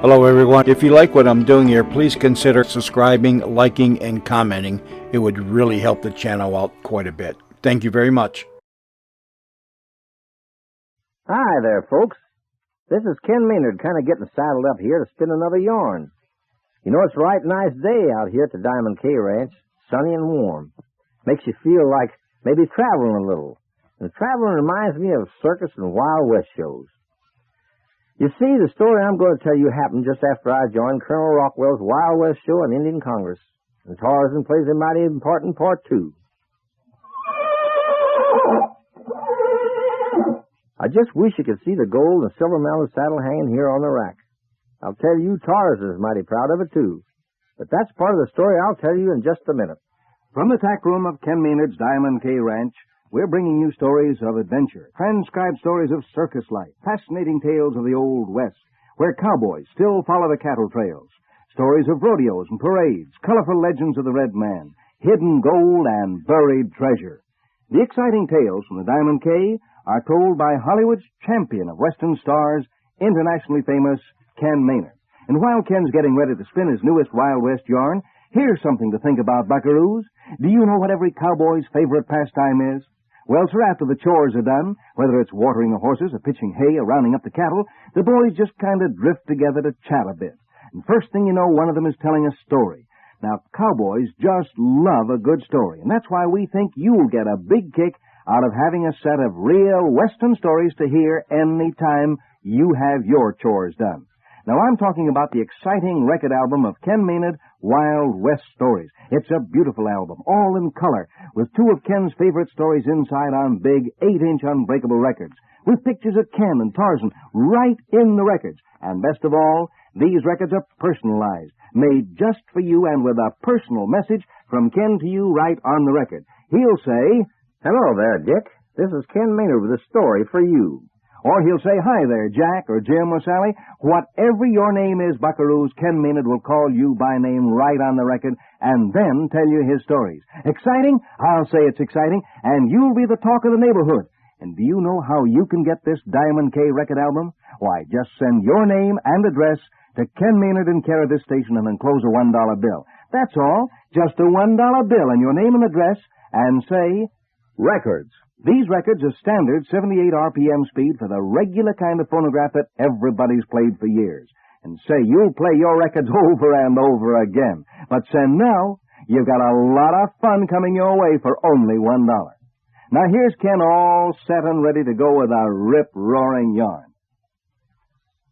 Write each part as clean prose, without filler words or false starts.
Hello everyone. If you like what I'm doing here, please consider subscribing, liking, and commenting. It would really help the channel out quite a bit. Thank you very much. Hi there, folks. This is Ken Maynard, kind of getting saddled up here to spin another yarn. You know, it's a right nice day out here at the Diamond K Ranch, sunny and warm. Makes you feel like maybe traveling a little. And traveling reminds me of circus and Wild West shows. You see, the story I'm going to tell you happened just after I joined Colonel Rockwell's Wild West show in Indian Congress. And Tarzan plays a mighty important part, too. I just wish you could see the gold and silver mounted saddle hanging here on the rack. I'll tell you, Tarzan is mighty proud of it, too. But that's part of the story I'll tell you in just a minute. From the tack room of Ken Maynard's Diamond K Ranch, we're bringing you stories of adventure, transcribed stories of circus life, fascinating tales of the Old West, where cowboys still follow the cattle trails, stories of rodeos and parades, colorful legends of the Red Man, hidden gold and buried treasure. The exciting tales from the Diamond K are told by Hollywood's champion of Western stars, internationally famous Ken Maynard. And while Ken's getting ready to spin his newest Wild West yarn, here's something to think about, buckaroos. Do you know what every cowboy's favorite pastime is? Well, sir, after the chores are done, whether it's watering the horses or pitching hay or rounding up the cattle, the boys just kind of drift together to chat a bit. And first thing you know, one of them is telling a story. Now, cowboys just love a good story, and that's why we think you'll get a big kick out of having a set of real Western stories to hear any time you have your chores done. Now, I'm talking about the exciting record album of Ken Maynard, Wild West Stories. It's a beautiful album, all in color, with two of Ken's favorite stories inside on big 8-inch unbreakable records, with pictures of Ken and Tarzan right in the records. And best of all, these records are personalized, made just for you and with a personal message from Ken to you right on the record. He'll say, Hello there, Dick. This is Ken Maynard with a story for you. or he'll say, "Hi there, Jack," or "Jim," or "Sally." Whatever your name is, buckaroos, Ken Maynard will call you by name right on the record and then tell you his stories. Exciting? I'll say it's exciting, and you'll be the talk of the neighborhood. And do you know how you can get this Diamond K record album? Why, just send your name and address to Ken Maynard in care of this station and enclose a $1 bill. That's all. Just a $1 bill and your name and address, and say, Records. These records are standard 78 RPM speed for the regular kind of phonograph that everybody's played for years. And say you'll play your records over and over again. But send now. You've got a lot of fun coming your way for only $1. Now here's Ken all set and ready to go with a rip-roaring yarn.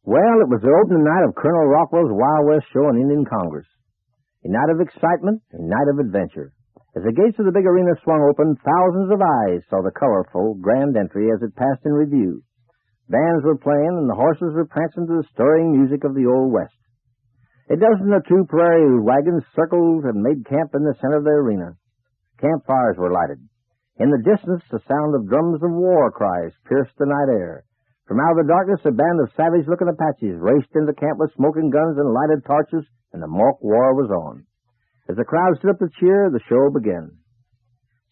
Well, it was the opening night of Colonel Rockwell's Wild West show in Indian Congress. A night of excitement, a night of adventure. As the gates of the big arena swung open, thousands of eyes saw the colorful grand entry as it passed in review. Bands were playing, and the horses were prancing to the stirring music of the Old West. A dozen or two prairie wagons circled and made camp in the center of the arena. Campfires were lighted. In the distance, the sound of drums of war cries pierced the night air. From out of the darkness, a band of savage-looking Apaches raced into camp with smoking guns and lighted torches, and the mock war was on. As the crowd stood up to cheer, the show began.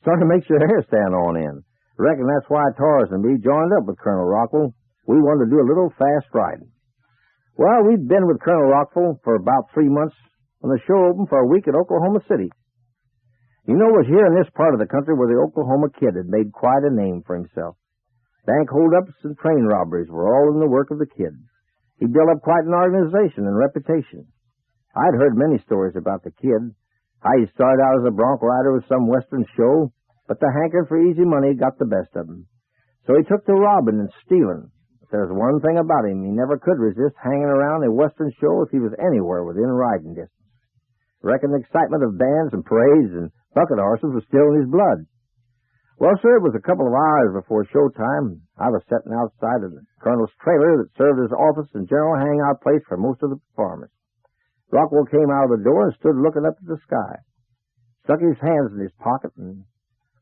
Sort of makes your hair stand on end. Reckon that's why Tarzan and me joined up with Colonel Rockwell. We wanted to do a little fast riding. Well, we'd been with Colonel Rockwell for about 3 months when the show opened for a week at Oklahoma City. You know, it was here in this part of the country where the Oklahoma Kid had made quite a name for himself. Bank holdups and train robberies were all in the work of the Kid. He built up quite an organization and reputation. I'd heard many stories about the Kid. How he started out as a bronc rider with some western show, but the hankering for easy money got the best of him. So he took to robbing and stealing. But there's one thing about him, he never could resist hanging around a western show if he was anywhere within riding distance. Reckon the excitement of bands and parades and bucket horses was still in his blood. Well, sir, it was a couple of hours before showtime. I was sitting outside of the colonel's trailer that served as office and general hangout place for most of the performers. Rockwell came out of the door and stood looking up at the sky. Stuck his hands in his pocket and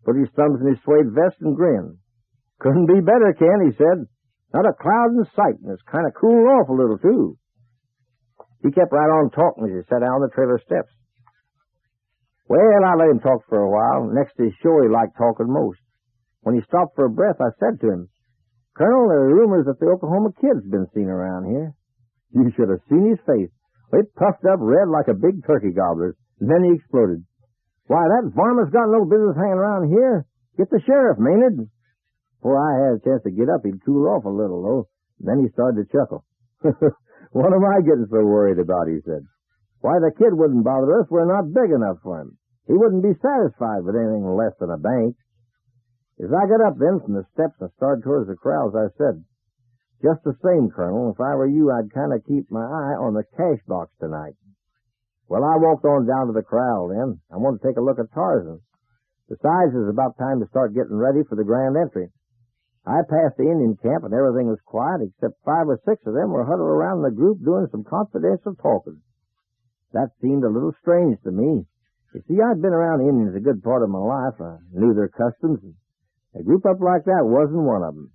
put his thumbs in his suede vest and grinned. "Couldn't be better, Ken," he said. "Not a cloud in sight, and it's kind of cooled off a little, too." He kept right on talking as he sat down on the trailer steps. Well, I let him talk for a while. Next to his show, he liked talking most. When he stopped for a breath, I said to him, "Colonel, there are rumors that the Oklahoma Kid's been seen around here." You should have seen his face. It puffed up red like a big turkey gobbler. And then he exploded. Why, that varmint's got no business hanging around here. Get the sheriff, Maynard. Before I had a chance to get up, he'd cool off a little, though. Then he started to chuckle. What am I getting so worried about, he said. Why, the kid wouldn't bother us. We're not big enough for him. He wouldn't be satisfied with anything less than a bank. As I got up then from the steps and started towards the corrals, I said, just the same, Colonel, if I were you, I'd kind of keep my eye on the cash box tonight. Well, I walked on down to the corral then. I wanted to take a look at Tarzan. Besides, it was about time to start getting ready for the grand entry. I passed the Indian camp and everything was quiet except 5 or 6 of them were huddled around the group doing some confidential talking. That seemed a little strange to me. You see, I'd been around Indians a good part of my life. I knew their customs. A group up like that wasn't one of them.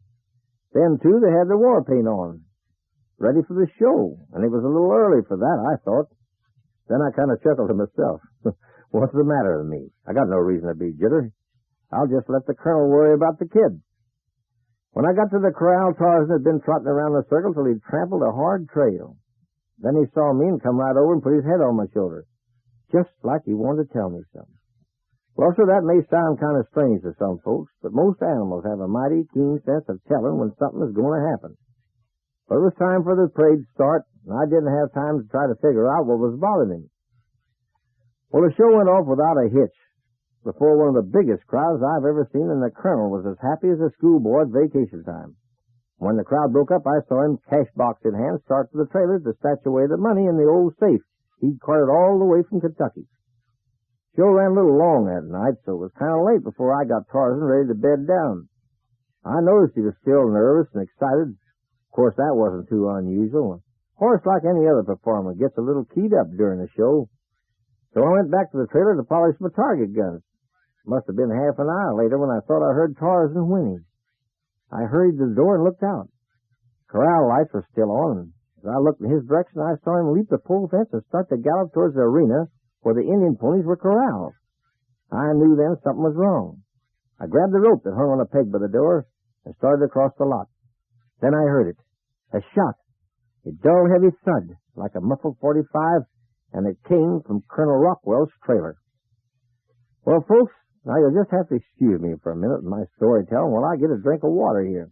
Then, too, they had their war paint on, ready for the show, and it was a little early for that, I thought. Then I kind of chuckled to myself. What's the matter with me? I got no reason to be jittery. I'll just let the colonel worry about the kid. When I got to the corral, Tarzan had been trotting around the circle till he'd trampled a hard trail. Then he saw me and come right over and put his head on my shoulder, just like he wanted to tell me something. Well, sir, that may sound kind of strange to some folks, but most animals have a mighty keen sense of telling when something is going to happen. But it was time for the parade to start, and I didn't have time to try to figure out what was bothering him. Well, the show went off without a hitch. Before one of the biggest crowds I've ever seen, and the colonel was as happy as a schoolboy at vacation time. When the crowd broke up, I saw him, cash box in hand, start for the trailer to stash away the money in the old safe he'd carted all the way from Kentucky. Show ran a little long that night, so it was kind of late before I got Tarzan ready to bed down. I noticed he was still nervous and excited. Of course, that wasn't too unusual. A horse, like any other performer, gets a little keyed up during the show. So I went back to the trailer to polish my target guns. Must have been half an hour later when I thought I heard Tarzan whinny. I hurried to the door and looked out. Corral lights were still on, and as I looked in his direction, I saw him leap the pole fence and start to gallop towards the arena where the Indian ponies were corralled. I knew then something was wrong. I grabbed the rope that hung on a peg by the door and started across the lot. Then I heard it. A shot. A dull, heavy thud, like a muffled .45, and it came from Colonel Rockwell's trailer. Well, folks, now you'll just have to excuse me for a minute in my storytelling while I get a drink of water here.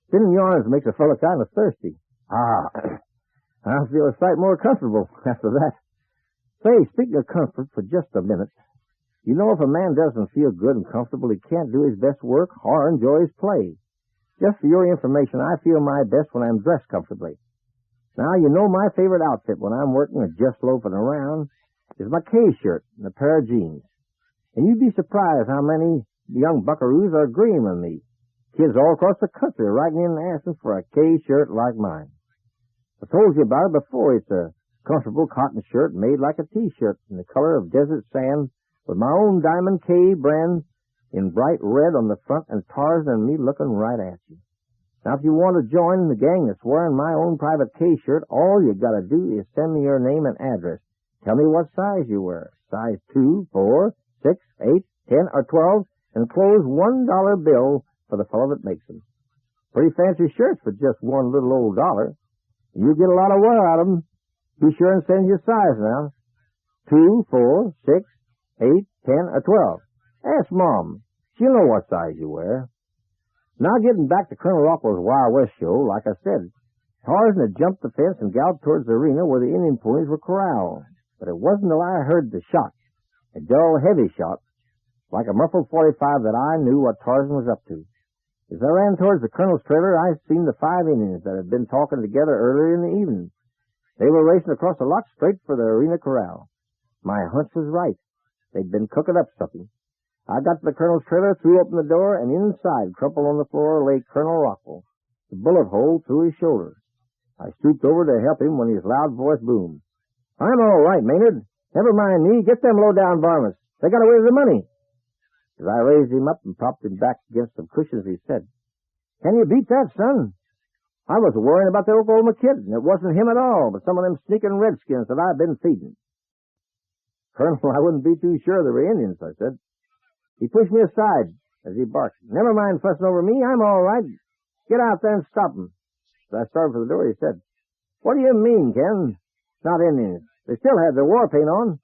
Spinning yarns makes a fellow kind of thirsty. I feel a sight more comfortable after that. Say, speaking of comfort for just a minute, you know if a man doesn't feel good and comfortable, he can't do his best work or enjoy his play. Just for your information, I feel my best when I'm dressed comfortably. Now, you know my favorite outfit when I'm working or just loafing around is my K-shirt and a pair of jeans. And you'd be surprised how many young buckaroos are agreeing with me. Kids all across the country are writing in and asking for a K-shirt like mine. I told you about it before. It's a comfortable cotton shirt made like a T-shirt in the color of desert sand with my own Diamond K brand in bright red on the front and Tarzan and me looking right at you. Now, if you want to join the gang that's wearing my own private K-shirt, all you got to do is send me your name and address. Tell me what size you wear. Size 2, 4, 6, 8, 10, or 12, and close $1 bill for the fellow that makes them. Pretty fancy shirts for just one little old dollar. You get a lot of wear out of them. Be sure and send your size now. 2, 4, 6, 8, 10, or 12. Ask Mom. She'll know what size you wear. Now, getting back to Colonel Rockwell's Wild West show, like I said, Tarzan had jumped the fence and galloped towards the arena where the Indian ponies were corralled. But it wasn't until I heard the shot, a dull, heavy shot, like a muffled .45, that I knew what Tarzan was up to. As I ran towards the colonel's trailer, I seen the 5 Indians that had been talking together earlier in the evening. They were racing across the lot straight for the arena corral. My hunch was right. They'd been cooking up something. I got to the colonel's trailer, threw open the door, and inside, crumpled on the floor, lay Colonel Rockwell, the bullet hole through his shoulder. I stooped over to help him when his loud voice boomed. "I'm all right, Maynard. Never mind me. Get them low-down varmints. They got away with the money." As I raised him up and propped him back against some cushions, he said, "Can you beat that, son? I was worrying about the Oklahoma kid, and it wasn't him at all, but some of them sneaking redskins that I've been feeding." "Colonel, I wouldn't be too sure they were Indians," I said. He pushed me aside as he barked. "Never mind fussing over me. I'm all right. Get out there and stop 'em." As I started for the door, he said, What do you mean, Ken? Not Indians. They still had their war paint on.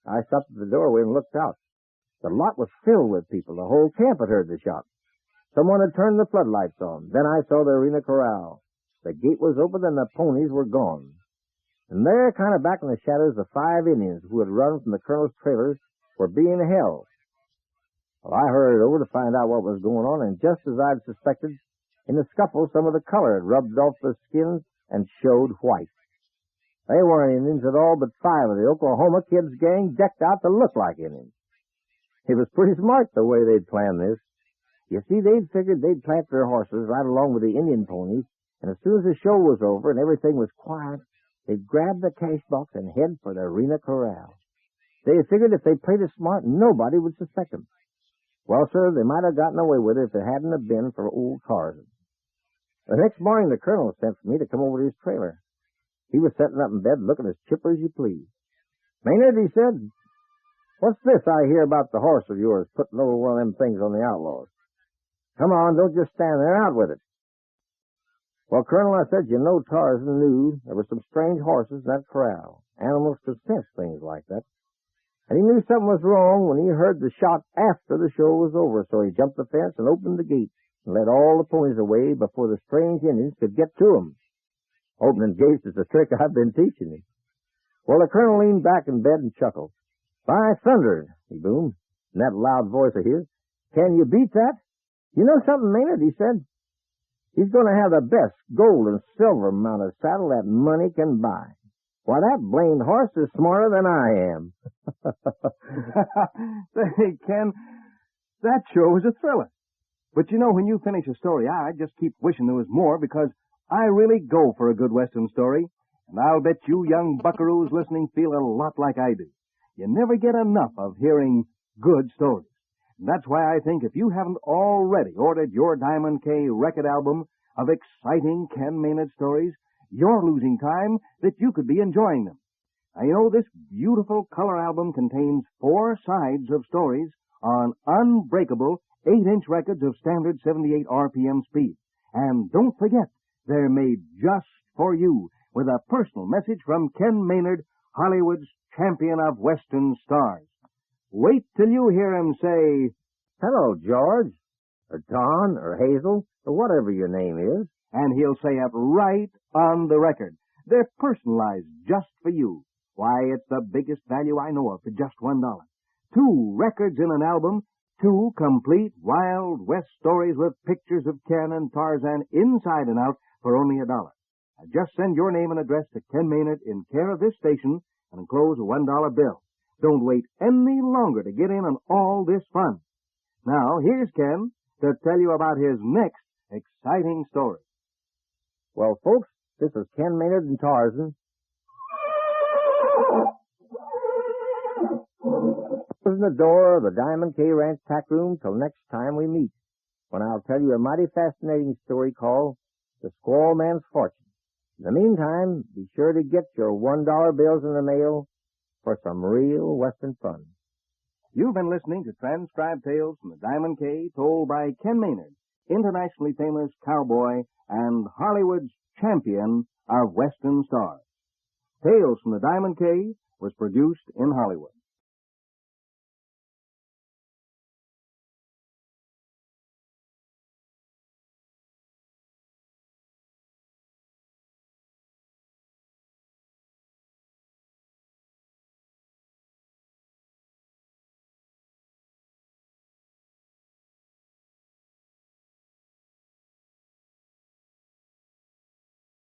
I stopped at the doorway and looked out. The lot was filled with people. The whole camp had heard the shot. Someone had turned the floodlights on. Then I saw the arena corral. The gate was open and the ponies were gone. And there, kind of back in the shadows, the 5 Indians who had run from the colonel's trailers were being held. Well, I hurried over to find out what was going on, and just as I'd suspected, in the scuffle, some of the color had rubbed off their skins and showed white. They weren't Indians at all, but 5 of the Oklahoma kids' gang decked out to look like Indians. It was pretty smart the way they'd planned this. You see, they'd figured they'd plant their horses right along with the Indian ponies, and as soon as the show was over and everything was quiet, they'd grab the cash box and head for the arena corral. They figured if they played it smart, nobody would suspect them. Well, sir, they might have gotten away with it if it hadn't have been for old Tarzan. The next morning, the colonel sent for me to come over to his trailer. He was sitting up in bed looking as chipper as you please. "Maynard," he said, "what's this I hear about the horse of yours putting over one of them things on the outlaws? Come on, don't just stand there. Out with it." "Well, Colonel," I said, "you know Tarzan knew there were some strange horses in that corral. Animals could sense things like that. And he knew something was wrong when he heard the shot after the show was over, so he jumped the fence and opened the gate and led all the ponies away before the strange Indians could get to them. Opening gates is a trick I've been teaching him." Well, the colonel leaned back in bed and chuckled. "By thunder," he boomed, in that loud voice of his, "can you beat that? You know something, Maynard," he said. "He's going to have the best gold and silver mounted saddle that money can buy. Why, that blamed horse is smarter than I am." Say, Ken, that sure was a thriller. But you know, when you finish a story, I just keep wishing there was more, because I really go for a good Western story, and I'll bet you young buckaroos listening feel a lot like I do. You never get enough of hearing good stories. And that's why I think if you haven't already ordered your Diamond K record album of exciting Ken Maynard stories, you're losing time that you could be enjoying them. Now, you know, this beautiful color album contains 4 sides of stories on unbreakable 8-inch records of standard 78 RPM speed. And don't forget, they're made just for you, with a personal message from Ken Maynard, Hollywood's champion of Western stars. Wait till you hear him say, "Hello, George," or Don, or Hazel, or whatever your name is. and he'll say it right on the record. They're personalized just for you. Why, it's the biggest value I know of for just $1. 2 records in an album, 2 complete Wild West stories with pictures of Ken and Tarzan inside and out for only $1. Now just send your name and address to Ken Maynard in care of this station and enclose a $1 bill. Don't wait any longer to get in on all this fun. Now, here's Ken to tell you about his next exciting story. Well, folks, this is Ken Maynard and Tarzan. Closing the door of the Diamond K Ranch tack room till next time we meet, when I'll tell you a mighty fascinating story called The Squaw Man's Fortune. In the meantime, be sure to get your $1 bills in the mail for some real Western fun. You've been listening to transcribed tales from the Diamond K, told by Ken Maynard, internationally famous cowboy and Hollywood's champion of Western stars. Tales from the Diamond K was produced in Hollywood.